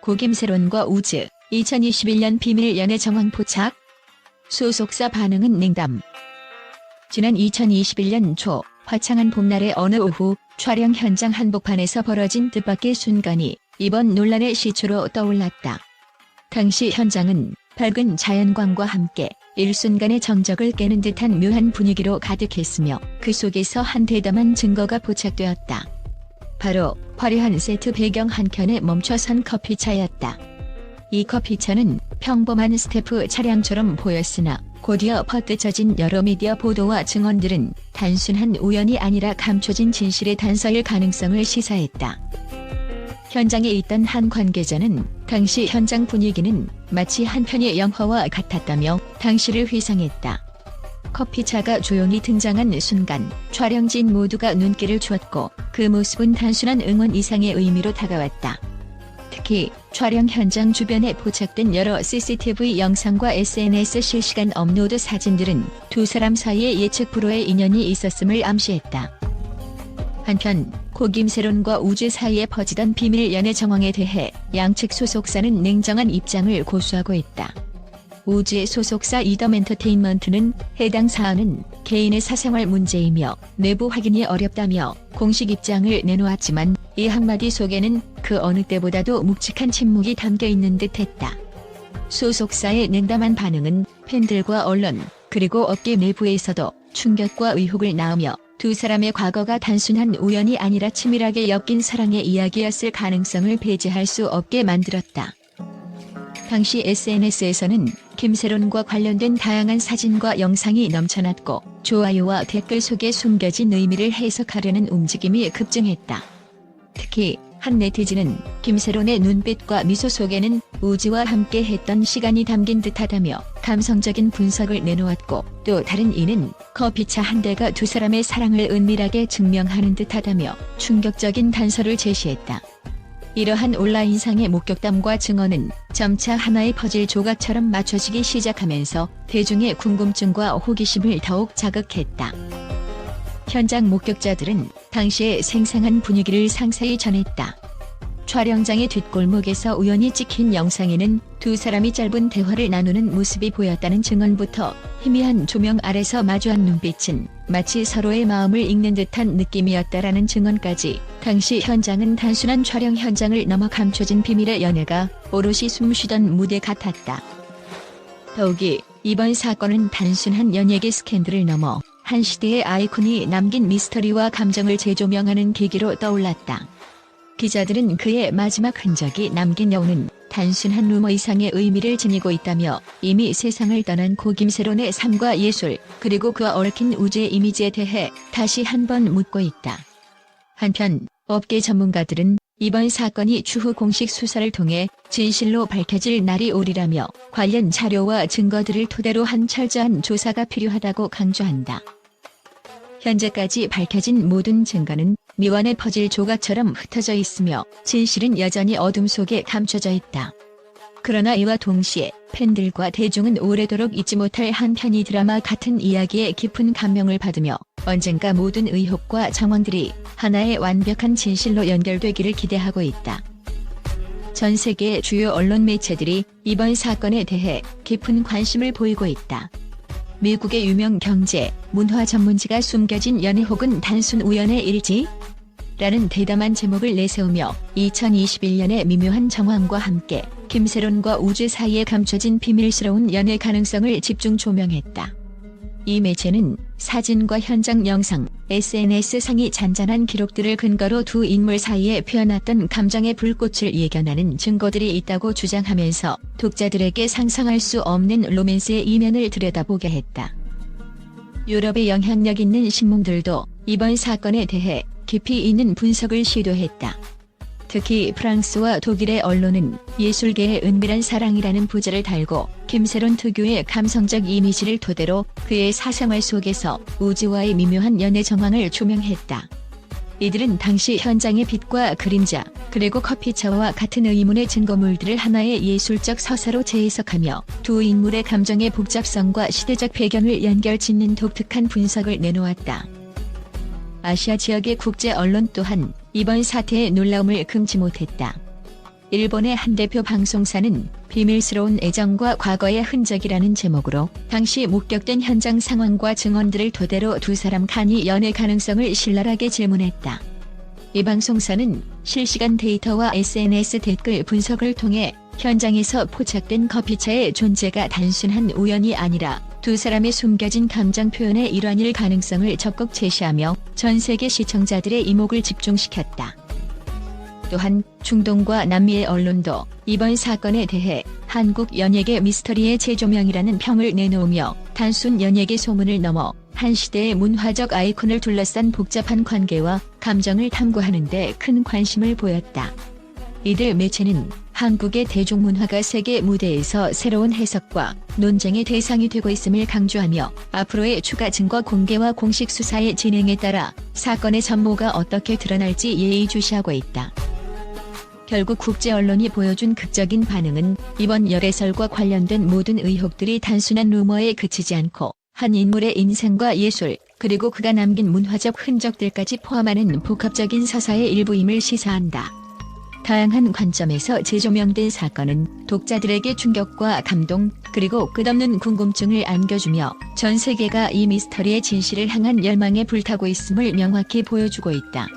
고김세론과 우즈, 2021년 비밀 연애 정황 포착? 소속사 반응은 냉담. 지난 2021년 초 화창한 봄날의 어느 오후 촬영 현장 한복판에서 벌어진 뜻밖의 순간이 이번 논란의 시초로 떠올랐다. 당시 현장은 밝은 자연광과 함께 일순간의 정적을 깨는 듯한 묘한 분위기로 가득했으며 그 속에서 한 대담한 증거가 포착되었다. 바로 화려한 세트 배경 한켠에 멈춰선 커피차였다. 이 커피차는 평범한 스태프 차량처럼 보였으나 곧이어 퍼뜨쳐진 여러 미디어 보도와 증언들은 단순한 우연이 아니라 감춰진 진실의 단서일 가능성을 시사했다. 현장에 있던 한 관계자는 당시 현장 분위기는 마치 한 편의 영화와 같았다며 당시를 회상했다. 커피차가 조용히 등장한 순간 촬영진 모두가 눈길을 주었고 그 모습은 단순한 응원 이상의 의미로 다가왔다. 특히 촬영 현장 주변에 포착된 여러 CCTV 영상과 SNS 실시간 업로드 사진들은 두 사람 사이에 예측 불허의 인연이 있었음을 암시했다. 한편 고김세론과 우즈 사이에 퍼지던 비밀 연애 정황에 대해 양측 소속사는 냉정한 입장을 고수하고 있다. 우즈의 소속사 이덤엔터테인먼트는 해당 사안은 개인의 사생활 문제이며 내부 확인이 어렵다며 공식 입장을 내놓았지만 이 한마디 속에는 그 어느 때보다도 묵직한 침묵이 담겨 있는 듯했다. 소속사의 냉담한 반응은 팬들과 언론 그리고 업계 내부에서도 충격과 의혹을 낳으며 두 사람의 과거가 단순한 우연이 아니라 치밀하게 엮인 사랑의 이야기였을 가능성을 배제할 수 없게 만들었다. 당시 SNS에서는 김세론과 관련된 다양한 사진과 영상이 넘쳐났고 좋아요와 댓글 속에 숨겨진 의미를 해석하려는 움직임이 급증했다. 특히 한 네티즌은 김세론의 눈빛과 미소 속에는 우즈와 함께 했던 시간이 담긴 듯하다며 감성적인 분석을 내놓았고 또 다른 이는 커피차 한 대가 두 사람의 사랑을 은밀하게 증명하는 듯하다며 충격적인 단서를 제시했다. 이러한 온라인상의 목격담과 증언은 점차 하나의 퍼즐 조각처럼 맞춰지기 시작하면서 대중의 궁금증과 호기심을 더욱 자극했다. 현장 목격자들은 당시의 생생한 분위기를 상세히 전했다. 촬영장의 뒷골목에서 우연히 찍힌 영상에는 두 사람이 짧은 대화를 나누는 모습이 보였다는 증언부터 희미한 조명 아래서 마주한 눈빛은 마치 서로의 마음을 읽는 듯한 느낌이었다라는 증언까지 당시 현장은 단순한 촬영 현장을 넘어 감춰진 비밀의 연애가 오롯이 숨쉬던 무대 같았다. 더욱이 이번 사건은 단순한 연예계 스캔들을 넘어 한 시대의 아이콘이 남긴 미스터리와 감정을 재조명하는 계기로 떠올랐다. 기자들은 그의 마지막 흔적이 남긴 여우는 단순한 루머 이상의 의미를 지니고 있다며 이미 세상을 떠난 고김세론의 삶과 예술 그리고 그와 얽힌 우주의 이미지에 대해 다시 한번 묻고 있다. 한편 업계 전문가들은 이번 사건이 추후 공식 수사를 통해 진실로 밝혀질 날이 오리라며 관련 자료와 증거들을 토대로 한 철저한 조사가 필요하다고 강조한다. 현재까지 밝혀진 모든 증거는 미완의 퍼즐 조각처럼 흩어져 있으며 진실은 여전히 어둠 속에 감춰져 있다. 그러나 이와 동시에 팬들과 대중은 오래도록 잊지 못할 한 편의 드라마 같은 이야기에 깊은 감명을 받으며 언젠가 모든 의혹과 정황들이 하나의 완벽한 진실로 연결되기를 기대하고 있다. 전 세계의 주요 언론 매체들이 이번 사건에 대해 깊은 관심을 보이고 있다. 미국의 유명 경제, 문화 전문지가 숨겨진 연애 혹은 단순 우연의 일지? 라는 대담한 제목을 내세우며 2021년의 미묘한 정황과 함께 김세론과 우즈 사이에 감춰진 비밀스러운 연애 가능성을 집중 조명했다. 이 매체는 사진과 현장 영상, SNS상의 잔잔한 기록들을 근거로 두 인물 사이에 피어났던 감정의 불꽃을 예견하는 증거들이 있다고 주장하면서 독자들에게 상상할 수 없는 로맨스의 이면을 들여다보게 했다. 유럽의 영향력 있는 신문들도 이번 사건에 대해 깊이 있는 분석을 시도했다. 특히 프랑스와 독일의 언론은 예술계의 은밀한 사랑이라는 부제를 달고 김세론 특유의 감성적 이미지를 토대로 그의 사생활 속에서 우즈와의 미묘한 연애 정황을 조명했다. 이들은 당시 현장의 빛과 그림자, 그리고 커피차와 같은 의문의 증거물들을 하나의 예술적 서사로 재해석하며 두 인물의 감정의 복잡성과 시대적 배경을 연결짓는 독특한 분석을 내놓았다. 아시아 지역의 국제 언론 또한 이번 사태의 놀라움을 금치 못했다. 일본의 한 대표 방송사는 비밀스러운 애정과 과거의 흔적이라는 제목으로 당시 목격된 현장 상황과 증언들을 토대로 두 사람 간이 연애 가능성을 신랄하게 질문했다. 이 방송사는 실시간 데이터와 SNS 댓글 분석을 통해 현장에서 포착된 커피차의 존재가 단순한 우연이 아니라 두 사람의 숨겨진 감정 표현의 일환일 가능성을 적극 제시하며 전 세계 시청자들의 이목을 집중시켰다. 또한 중동과 남미의 언론도 이번 사건에 대해 한국 연예계 미스터리의 재조명이라는 평을 내놓으며 단순 연예계 소문을 넘어 한 시대의 문화적 아이콘을 둘러싼 복잡한 관계와 감정을 탐구하는 데 큰 관심을 보였다. 이들 매체는 한국의 대중문화가 세계 무대에서 새로운 해석과 논쟁의 대상이 되고 있음을 강조하며 앞으로의 추가 증거 공개와 공식 수사의 진행에 따라 사건의 전모가 어떻게 드러날지 예의주시하고 있다. 결국 국제 언론이 보여준 극적인 반응은 이번 열애설과 관련된 모든 의혹들이 단순한 루머에 그치지 않고 한 인물의 인생과 예술, 그리고 그가 남긴 문화적 흔적들까지 포함하는 복합적인 서사의 일부임을 시사한다. 다양한 관점에서 재조명된 사건은 독자들에게 충격과 감동, 그리고 끝없는 궁금증을 안겨주며 전 세계가 이 미스터리의 진실을 향한 열망에 불타고 있음을 명확히 보여주고 있다.